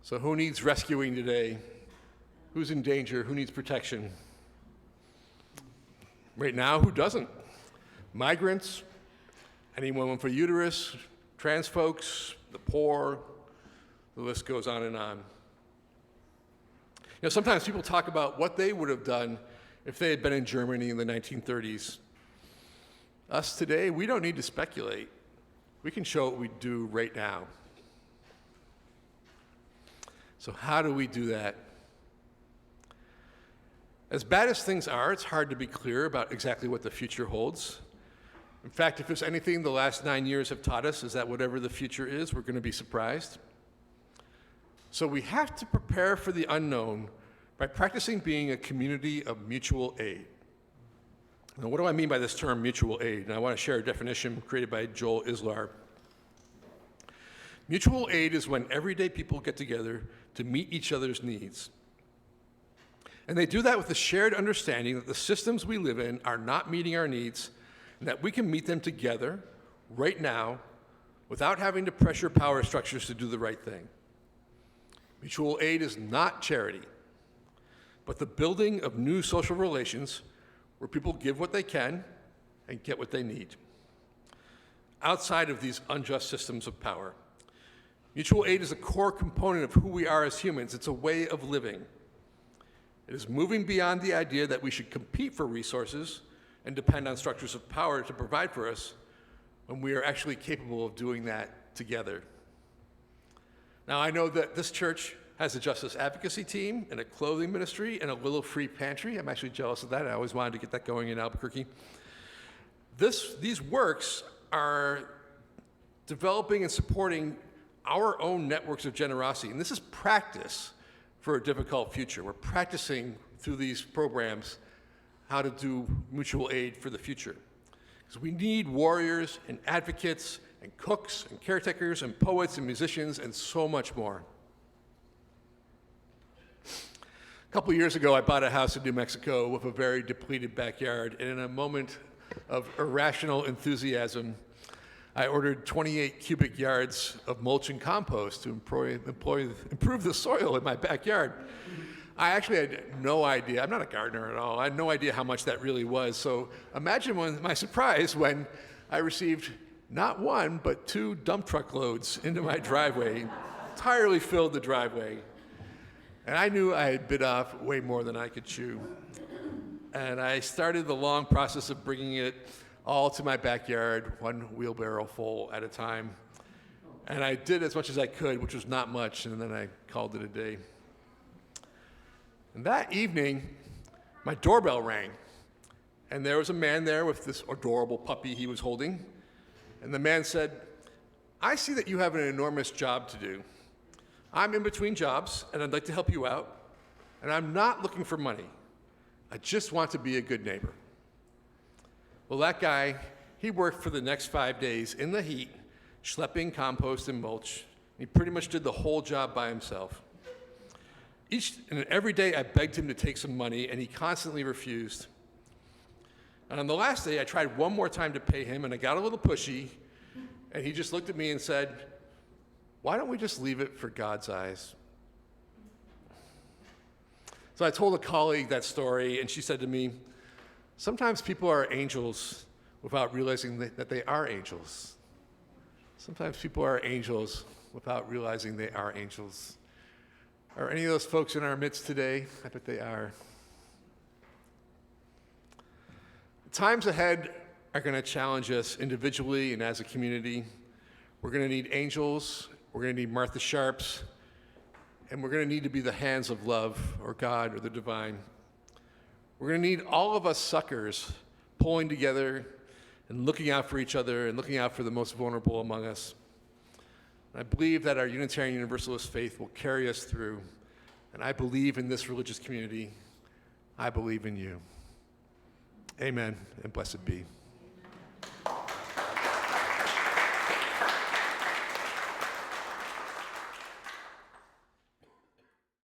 So who needs rescuing today? Who's in danger? Who needs protection? Right now, who doesn't? Migrants, anyone with a uterus, trans folks, the poor, the list goes on and on. Sometimes people talk about what they would have done if they had been in Germany in the 1930s. Us today, we don't need to speculate. We can show what we do right now. So how do we do that? As bad as things are, it's hard to be clear about exactly what the future holds. In fact, if there's anything the last 9 years have taught us, is that whatever the future is, we're going to be surprised. So we have to prepare for the unknown by practicing being a community of mutual aid. Now, what do I mean by this term, mutual aid? And I want to share a definition created by Joel Islar. Mutual aid is when everyday people get together to meet each other's needs. And they do that with the shared understanding that the systems we live in are not meeting our needs, and that we can meet them together right now without having to pressure power structures to do the right thing. Mutual aid is not charity, but the building of new social relations where people give what they can and get what they need, outside of these unjust systems of power. Mutual aid is a core component of who we are as humans. It's a way of living. It is moving beyond the idea that we should compete for resources and depend on structures of power to provide for us when we are actually capable of doing that together. Now, I know that this church has a justice advocacy team and a clothing ministry and a little free pantry. I'm actually jealous of that. I always wanted to get that going in Albuquerque. These works are developing and supporting our own networks of generosity. And this is practice for a difficult future. We're practicing through these programs how to do mutual aid for the future. Because we need warriors and advocates and cooks and caretakers and poets and musicians and so much more. A couple years ago, I bought a house in New Mexico with a very depleted backyard, and in a moment of irrational enthusiasm, I ordered 28 cubic yards of mulch and compost to improve the soil in my backyard. I actually had no idea. I'm not a gardener at all. I had no idea how much that really was. So imagine my surprise when I received not one, but 2 dump truck loads into my driveway, entirely filled the driveway. And I knew I had bit off way more than I could chew. And I started the long process of bringing it all to my backyard, 1 wheelbarrow full at a time. And I did as much as I could, which was not much, and then I called it a day. And that evening, my doorbell rang, and there was a man there with this adorable puppy he was holding. And the man said, "I see that you have an enormous job to do. I'm in between jobs, and I'd like to help you out. And I'm not looking for money. I just want to be a good neighbor." Well, that guy, he worked for the next 5 days in the heat, schlepping compost and mulch. He pretty much did the whole job by himself. Each and every day, I begged him to take some money, and he constantly refused. And on the last day, I tried one more time to pay him, and I got a little pushy, and he just looked at me and said, "Why don't we just leave it for God's eyes?" So I told a colleague that story, and she said to me, "Sometimes people are angels without realizing that they are angels. Sometimes people are angels without realizing they are angels." Are any of those folks in our midst today? I bet they are. The times ahead are going to challenge us individually and as a community. We're going to need angels, we're going to need Martha Sharps, and we're going to need to be the hands of love or God or the divine. We're going to need all of us suckers pulling together and looking out for each other and looking out for the most vulnerable among us. I believe that our Unitarian Universalist faith will carry us through, and I believe in this religious community. I believe in you. Amen, and blessed be.